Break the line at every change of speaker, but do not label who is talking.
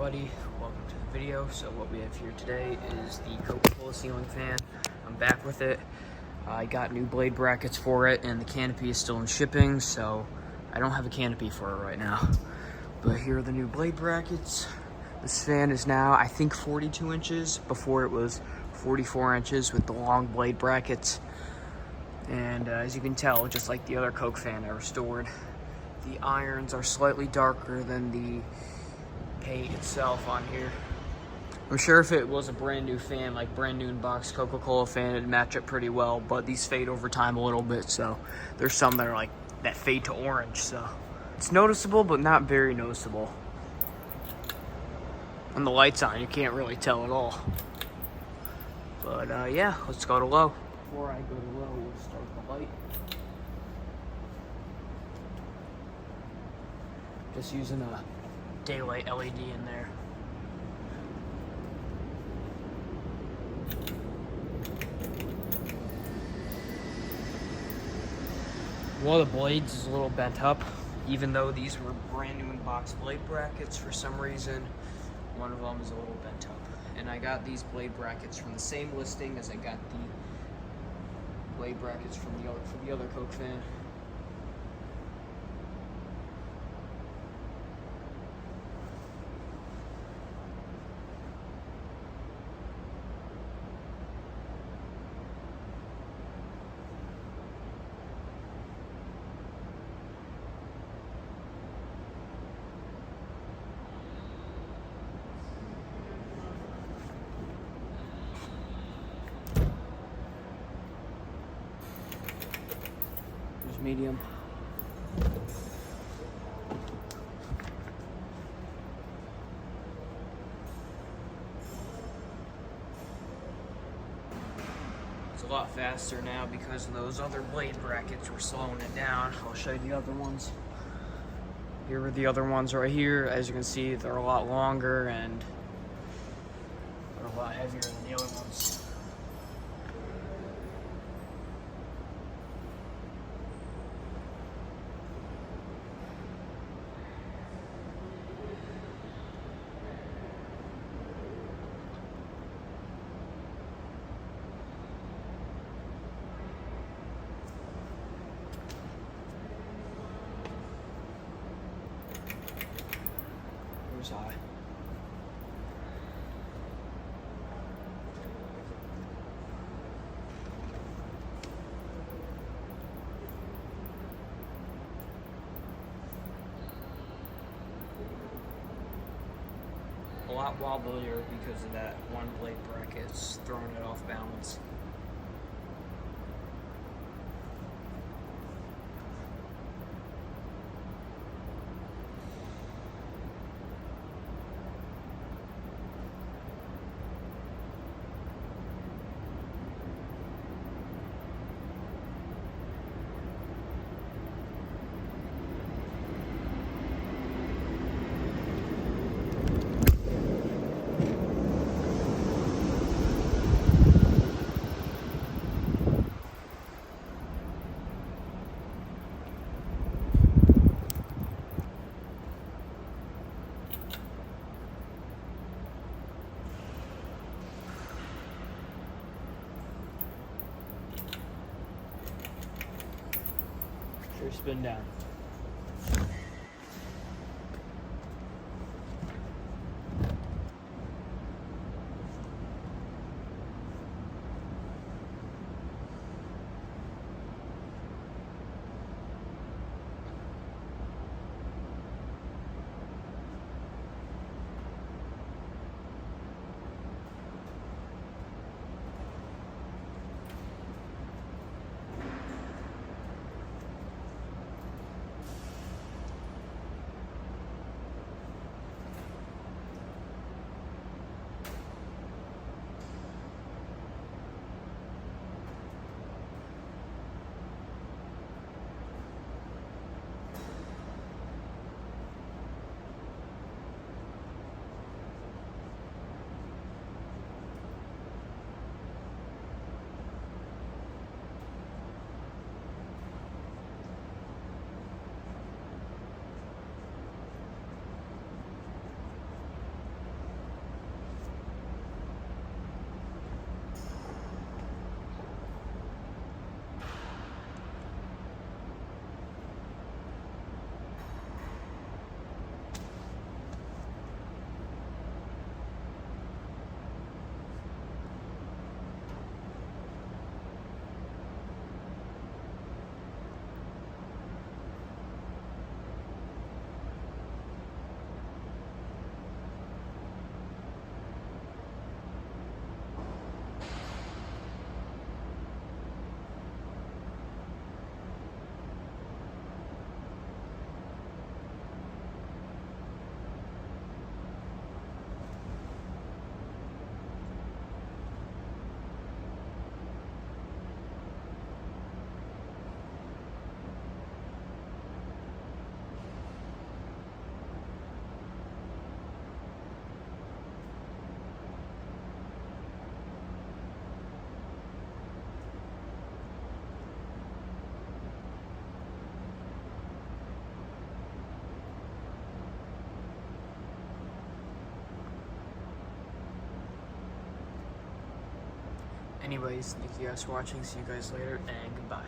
everybody, welcome to the video. So what we have here today is the Coca ceiling fan. I'm back with it. I got new blade brackets for it and the canopy is still in shipping, so I don't have a canopy for it right now. But here are the new blade brackets. This fan is now, I think, 42 inches. Before it was 44 inches with the long blade brackets. And as you can tell, just like the other Coke fan I restored, the irons are slightly darker than the paint itself on here. I'm sure if it was a brand new fan, like brand new in-box Coca-Cola fan, it'd match it pretty well, but these fade over time a little bit, so there's some that are like, that fade to orange, so it's noticeable, but not very noticeable. When the light's on, you can't really tell at all. But yeah, let's go to low. Before I go to low, we'll start the light. Just using a daylight LED in there. One of the blades is a little bent up, even though these were brand new in-box blade brackets. For some reason, one of them is a little bent up. And I got these blade brackets from the same listing as I got the blade brackets from the other Coke fan. Medium. It's a lot faster now because those other blade brackets were slowing it down. I'll show you the other ones. Here are the other ones right here. As you can see, they're a lot longer and they're a lot heavier than the other ones. High. A lot wobblier because of that one blade bracket. It's throwing it off balance. Sure, spin down. Anyways, thank you guys for watching. See you guys later, and goodbye.